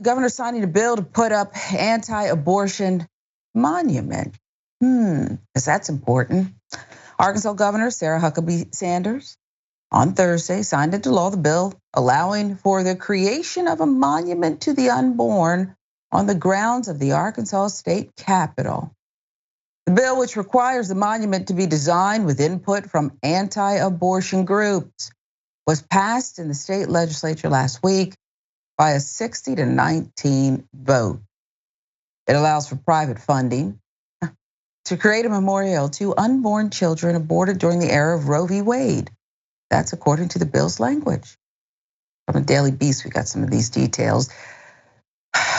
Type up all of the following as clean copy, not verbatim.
The governor signing a bill to put up anti-abortion monument. Because that's important. Arkansas Governor Sarah Huckabee Sanders on Thursday signed into law the bill allowing for the creation of a monument to the unborn on the grounds of the Arkansas State Capitol. The bill, which requires the monument to be designed with input from anti-abortion groups, was passed in the state legislature last week by a 60-19 vote. It allows for private funding to create a memorial to unborn children aborted during the era of Roe v. Wade. That's according to the bill's language. From the Daily Beast, we got some of these details.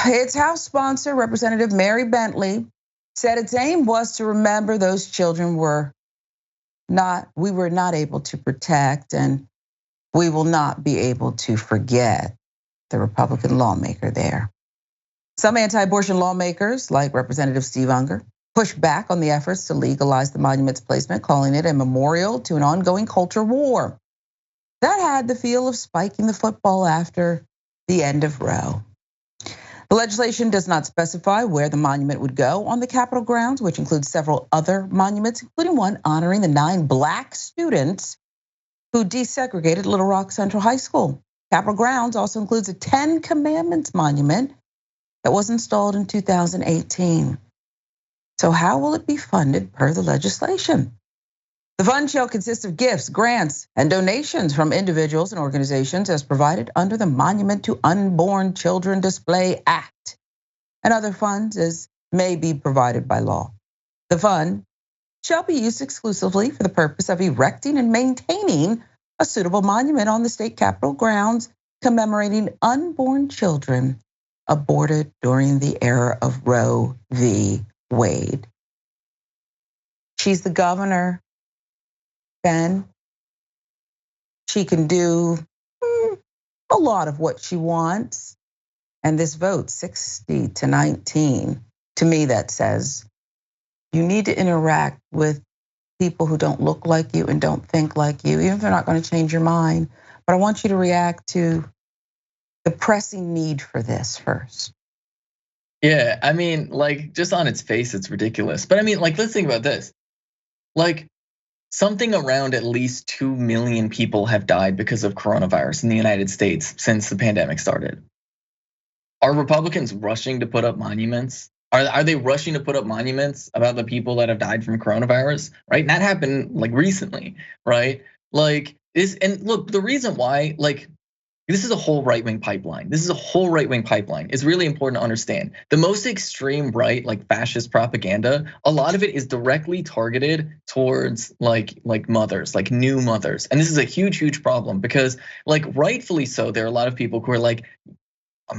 Its House sponsor, Representative Mary Bentley, said its aim was to remember those children we were not able to protect, and we will not be able to forget. The Republican lawmaker there. Some anti-abortion lawmakers, like Representative Steve Unger, pushed back on the efforts to legalize the monument's placement, calling it a memorial to an ongoing culture war. That had the feel of spiking the football after the end of Roe. The legislation does not specify where the monument would go on the Capitol grounds, which includes several other monuments, including one honoring the 9 Black students who desegregated Little Rock Central High School. Capitol grounds also includes a 10 Commandments monument that was installed in 2018. So how will it be funded per the legislation? The fund shall consist of gifts, grants, and donations from individuals and organizations as provided under the Monument to Unborn Children Display Act, and other funds as may be provided by law. The fund shall be used exclusively for the purpose of erecting and maintaining a suitable monument on the state capitol grounds commemorating unborn children aborted during the era of Roe v. Wade. She's the governor, Ben. She can do a lot of what she wants. And this vote, 60-19, to me that says you need to interact with people who don't look like you and don't think like you, even if they're not going to change your mind. But I want you to react to the pressing need for this first. Yeah, I mean, like, just on its face, it's ridiculous. But I mean, like, let's think about this. Like, something around at least 2 million people have died because of coronavirus in the United States since the pandemic started. Are Republicans rushing to put up monuments? Are they rushing to put up monuments about the people that have died from coronavirus, right? And that happened like recently, right? Like this, and look, the reason why, like, this is a whole right-wing pipeline. This is a whole right-wing pipeline. It's really important to understand. The most extreme right, like fascist propaganda, a lot of it is directly targeted towards like mothers, like new mothers. And this is a huge, huge problem because, like, rightfully so, there are a lot of people who are like,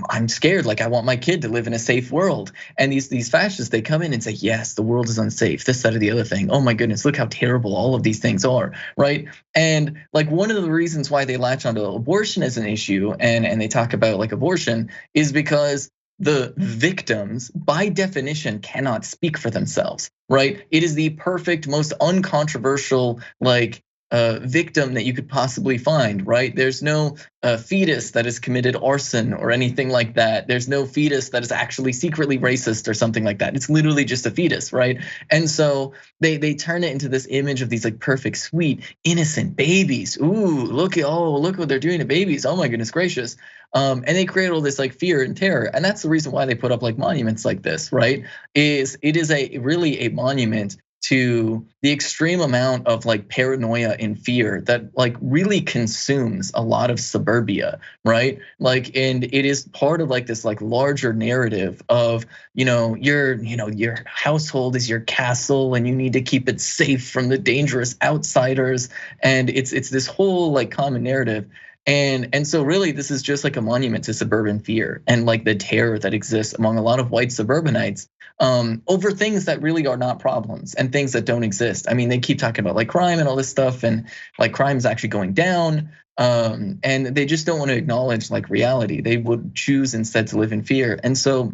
I'm scared, like I want my kid to live in a safe world. And these fascists, they come in and say, yes, the world is unsafe, this, that, or the other thing. Oh my goodness, look how terrible all of these things are, right? And like one of the reasons why they latch onto abortion as an issue and they talk about like abortion is because the victims by definition cannot speak for themselves, right? It is the perfect, most uncontroversial, like victim that you could possibly find, right? There's no fetus that has committed arson or anything like that. There's no fetus that is actually secretly racist or something like that. It's literally just a fetus, right? And so they turn it into this image of these like perfect, sweet, innocent babies. Ooh, look what they're doing to babies. Oh my goodness gracious. And they create all this like fear and terror. And that's the reason why they put up like monuments like this, right? It is really a monument to the extreme amount of like paranoia and fear that like really consumes a lot of suburbia, right? Like, and it is part of like this like larger narrative of, your household is your castle and you need to keep it safe from the dangerous outsiders. And it's this whole like common narrative. And so really this is just like a monument to suburban fear and like the terror that exists among a lot of white suburbanites over things that really are not problems and things that don't exist. I mean, they keep talking about like crime and all this stuff, and like crime is actually going down, and they just don't want to acknowledge like reality. They would choose instead to live in fear. And so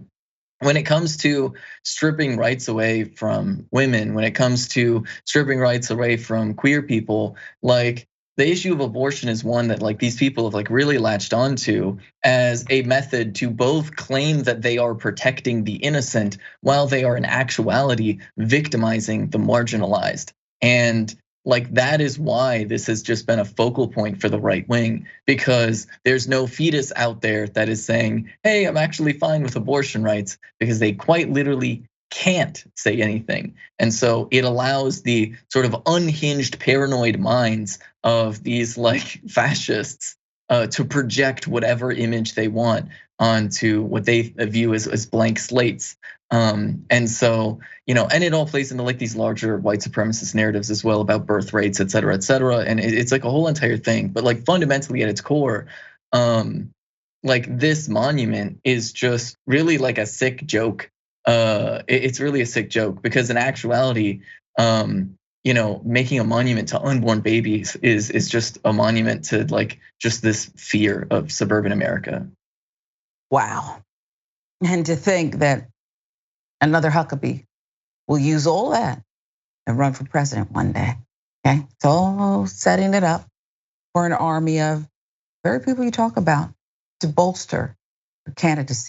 when it comes to stripping rights away from women, when it comes to stripping rights away from queer people, like the issue of abortion is one that like these people have like really latched onto as a method to both claim that they are protecting the innocent while they are in actuality victimizing the marginalized. And like that is why this has just been a focal point for the right wing, because there's no fetus out there that is saying, hey, I'm actually fine with abortion rights, because they quite literally can't say anything. And so it allows the sort of unhinged paranoid minds of these like fascists to project whatever image they want onto what they view as blank slates. And so, and it all plays into like these larger white supremacist narratives as well about birth rates, et cetera, et cetera. And it's like a whole entire thing. But like fundamentally at its core, like this monument is just really like a sick joke. It's really a sick joke because in actuality, making a monument to unborn babies is just a monument to like just this fear of suburban America. Wow. And to think that another Huckabee will use all that and run for president one day. Okay, so setting it up for an army of very people you talk about to bolster her candidacy.